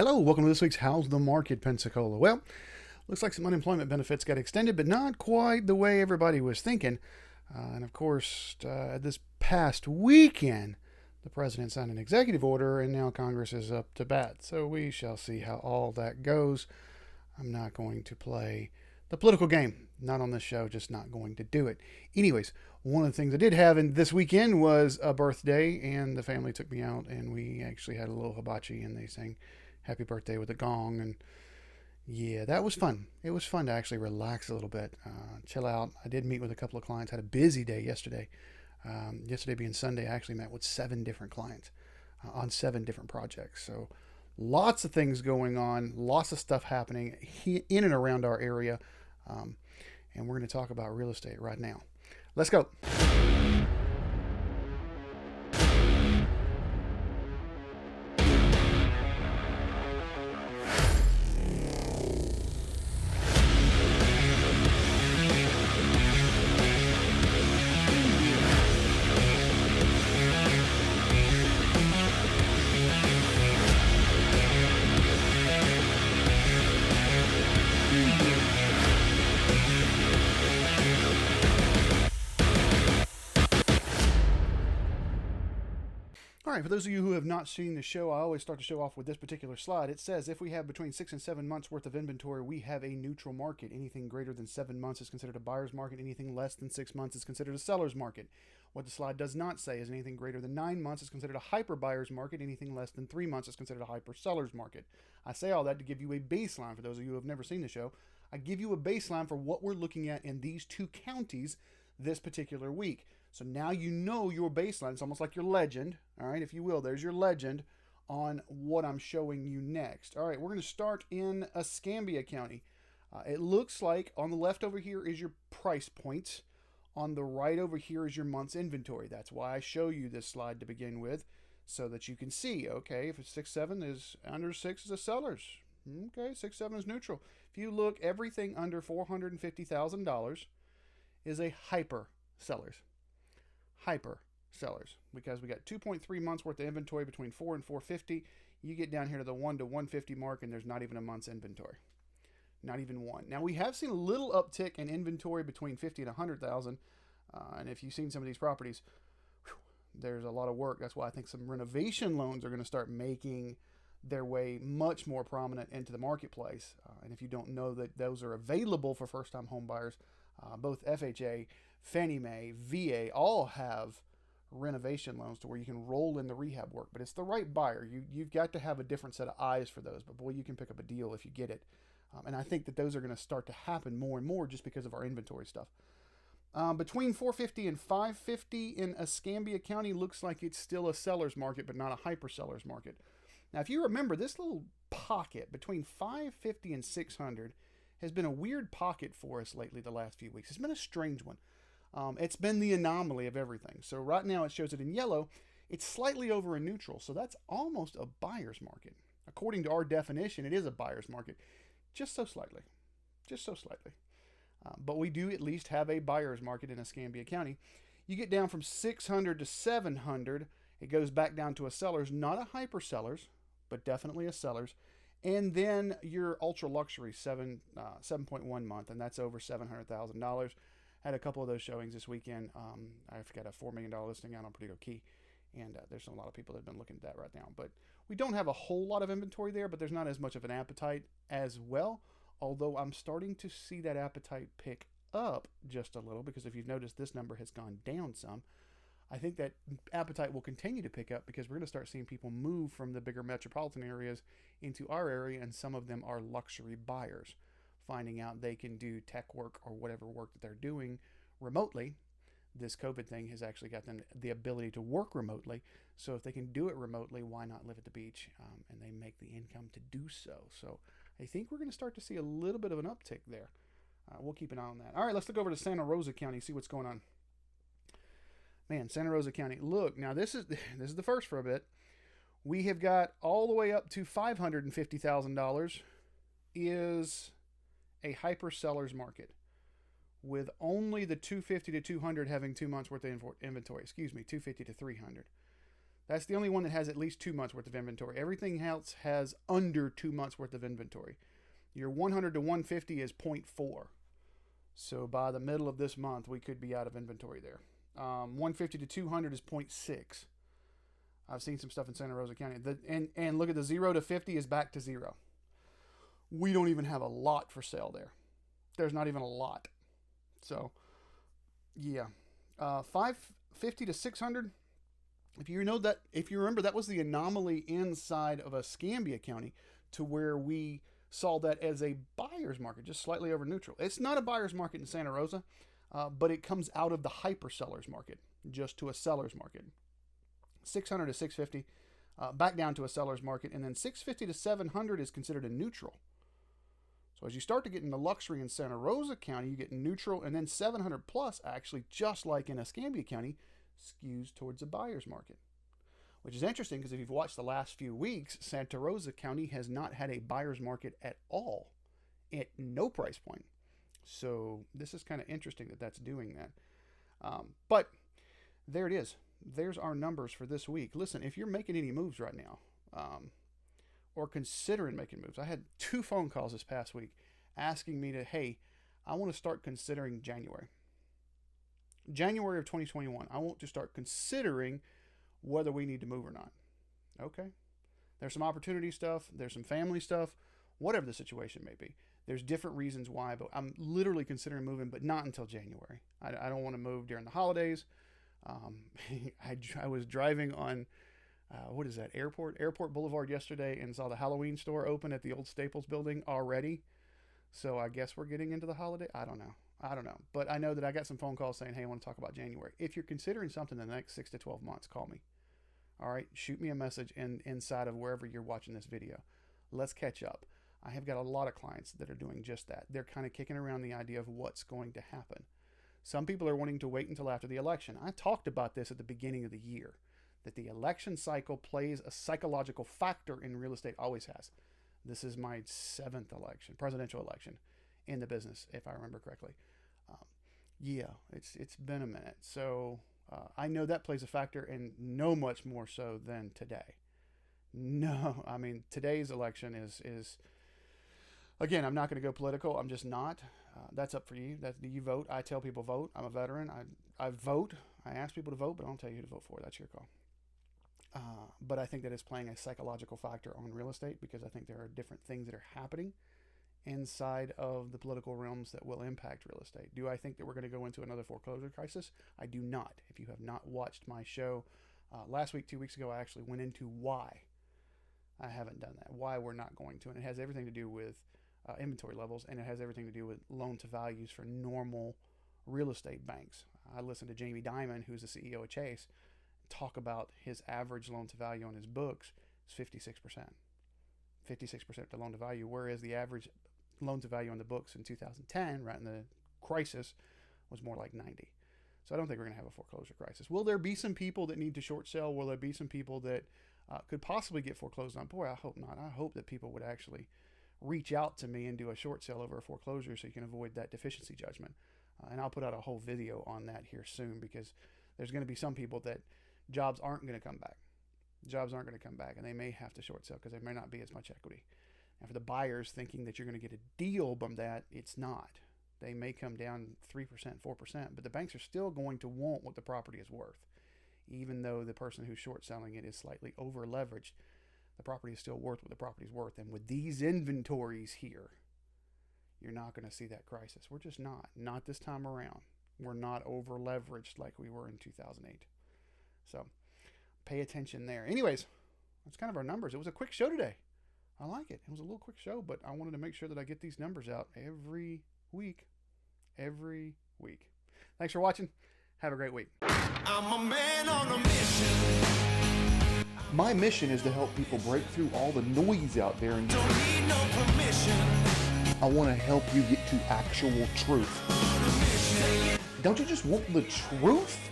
Hello, welcome to this week's How's the Market, Pensacola. Well, looks like some unemployment benefits got extended, but not quite the way everybody was thinking. And of course, this past weekend, the president signed an executive order, and now Congress is up to bat. So we shall see how all that goes. I'm not going to play the political game. Not on this show, just not going to do it. Anyways, one of the things I did have in this weekend was a birthday, and the family took me out, and we actually had a little hibachi, and they sang happy birthday with a gong. And yeah, that was fun. It was fun to actually relax a little bit, chill out. I did meet with a couple of clients. Had a busy day yesterday. Yesterday being Sunday, I actually met with 7 different clients on 7 different projects. So lots of things going on, lots of stuff happening in and around our area. And we're going to talk about real estate right now. Let's go. All right, for those of you who have not seen the show, I always start the show off with this particular slide. It says if we have between 6 and 7 months worth of inventory, we have a neutral market. Anything greater than 7 months is considered a buyer's market. Anything less than 6 months is considered a seller's market. What the slide does not say is anything greater than 9 months is considered a hyper buyer's market. Anything less than 3 months is considered a hyper seller's market. I say all that to give you a baseline. For those of you who have never seen the show, I give you a baseline for what we're looking at in these 2 counties this particular week. So now you know your baseline. It's almost like your legend, all right, if you will. There's your legend on what I'm showing you next. All right, we're going to start in Escambia County. It looks like on the left over here is your price points. On the right over here is your month's inventory. That's why I show you this slide to begin with, so that you can see, okay, if it's 6-7 is under 6 is a seller's. Okay, 6-7 is neutral. If you look, everything under $450,000 is a hyper seller's. Hyper sellers, because we got 2.3 months worth of inventory between 4 and 450. You get down here to the 1 to 150 mark, and there's not even a month's inventory, not even one. Now we have seen a little uptick in inventory between 50 and 100,000, and if you've seen some of these properties, there's a lot of work. That's why I think some renovation loans are going to start making their way much more prominent into the marketplace. And if you don't know that those are available for first-time home buyers, both FHA, Fannie Mae, VA, all have renovation loans to where you can roll in the rehab work. But it's the right buyer. You've got to have a different set of eyes for those. But boy, you can pick up a deal if you get it. And I think that those are going to start to happen more and more just because of our inventory stuff. Between 450 and 550 in Escambia County looks like it's still a seller's market, but not a hyper seller's market. Now, if you remember, this little pocket between 550 and 600 has been a weird pocket for us lately the last few weeks. It's been a strange one. It's been the anomaly of everything. So right now it shows it in yellow. It's slightly over a neutral, so that's almost a buyer's market. According to our definition, it is a buyer's market, just so slightly. Just so slightly. But we do at least have a buyer's market in Escambia County. You get down from 600 to 700, it goes back down to a seller's, not a hyper seller's, but definitely a seller's. And then your ultra luxury 7.1 month, and that's over $700,000. Had a couple of those showings this weekend. I've got a $4 million listing out on Perdido Key, and there's a lot of people that have been looking at that right now. But we don't have a whole lot of inventory there, but there's not as much of an appetite as well, although I'm starting to see that appetite pick up just a little, because if you've noticed, this number has gone down some. I think that appetite will continue to pick up because we're going to start seeing people move from the bigger metropolitan areas into our area, and some of them are luxury buyers, finding out they can do tech work or whatever work that they're doing remotely. This COVID thing has actually got them the ability to work remotely. So if they can do it remotely, why not live at the beach? And they make the income to do so. So I think we're going to start to see a little bit of an uptick there. We'll keep an eye on that. All right, let's look over to Santa Rosa County, see what's going on. Man, Santa Rosa County. Look, now this is the first for a bit. We have got all the way up to $550,000 is a hyper seller's market, with only the 250 to 200 having 2 months worth of inventory. 250 to 300. That's the only one that has at least 2 months worth of inventory. Everything else has under 2 months worth of inventory. Your 100 to 150 is 0.4. So by the middle of this month, we could be out of inventory there. 150 to 200 is 0.6. I've seen some stuff in Santa Rosa County. And look at the 0 to 50 is back to 0. We don't even have a lot for sale there. There's not even a lot. So, yeah. 550 to 600. If you remember, that was the anomaly inside of Escambia County to where we saw that as a buyer's market, just slightly over neutral. It's not a buyer's market in Santa Rosa, but it comes out of the hyper seller's market, just to a seller's market. 600 to 650, back down to a seller's market, and then 650 to 700 is considered a neutral. So as you start to get into luxury in Santa Rosa County, you get neutral, and then 700 plus, actually, just like in Escambia County, skews towards a buyer's market. Which is interesting because if you've watched the last few weeks, Santa Rosa County has not had a buyer's market at all, at no price point. So this is kind of interesting that that's doing that. But there it is. There's our numbers for this week. Listen, if you're making any moves right now, or considering making moves, I had 2 phone calls this past week asking me to, hey, I want to start considering January of 2021. I want to start considering whether we need to move or not. Okay. There's some opportunity stuff. There's some family stuff, whatever the situation may be. There's different reasons why, but I'm literally considering moving, but not until January. I don't want to move during the holidays. I was driving on, what is that, Airport Boulevard yesterday and saw the Halloween store open at the old Staples building already. So I guess we're getting into the holiday. I don't know. But I know that I got some phone calls saying, hey, I want to talk about January. If you're considering something in the next 6 to 12 months, call me. All right. Shoot me a message inside of wherever you're watching this video. Let's catch up. I have got a lot of clients that are doing just that. They're kind of kicking around the idea of what's going to happen. Some people are wanting to wait until after the election. I talked about this at the beginning of the year, that the election cycle plays a psychological factor in real estate, always has. This is my 7th election, presidential election in the business, if I remember correctly. Yeah, it's been a minute. So I know that plays a factor, and no much more so than today. No, I mean, today's election is again, I'm not going to go political. I'm just not. That's up for you. Do you vote? I tell people vote. I'm a veteran. I vote. I ask people to vote, but I don't tell you who to vote for. That's your call. But I think that it's playing a psychological factor on real estate because I think there are different things that are happening inside of the political realms that will impact real estate. Do I think that we're going to go into another foreclosure crisis? I do not. If you have not watched my show last week, 2 weeks ago, I actually went into why I haven't done that, why we're not going to. And it has everything to do with inventory levels, and it has everything to do with loan to values for normal real estate banks. I listened to Jamie Dimon, who's the CEO of Chase, talk about his average loan to value on his books is 56%. 56% to loan to value, whereas the average loan to value on the books in 2010, right in the crisis, was more like 90. So I don't think we're going to have a foreclosure crisis. Will there be some people that need to short sell? Will there be some people that could possibly get foreclosed on? Boy, I hope not. I hope that people would actually reach out to me and do a short sale over a foreclosure so you can avoid that deficiency judgment. And I'll put out a whole video on that here soon because there's going to be some people that jobs aren't going to come back. Jobs aren't going to come back, and they may have to short sell because there may not be as much equity. And for the buyers thinking that you're going to get a deal from that, it's not. They may come down 3%, 4%, but the banks are still going to want what the property is worth. Even though the person who's short selling it is slightly over leveraged, the property is still worth what the property is worth. And with these inventories here, you're not going to see that crisis. We're just not. Not this time around. We're not over leveraged like we were in 2008. So pay attention there. Anyways, that's kind of our numbers. It was a quick show today. I like it. It was a little quick show, but I wanted to make sure that I get these numbers out every week. Every week. Thanks for watching. Have a great week. I'm a man on a mission. My mission is to help people break through all the noise out there and Don't need no permission. I want to help you get to actual truth. Don't you just want the truth?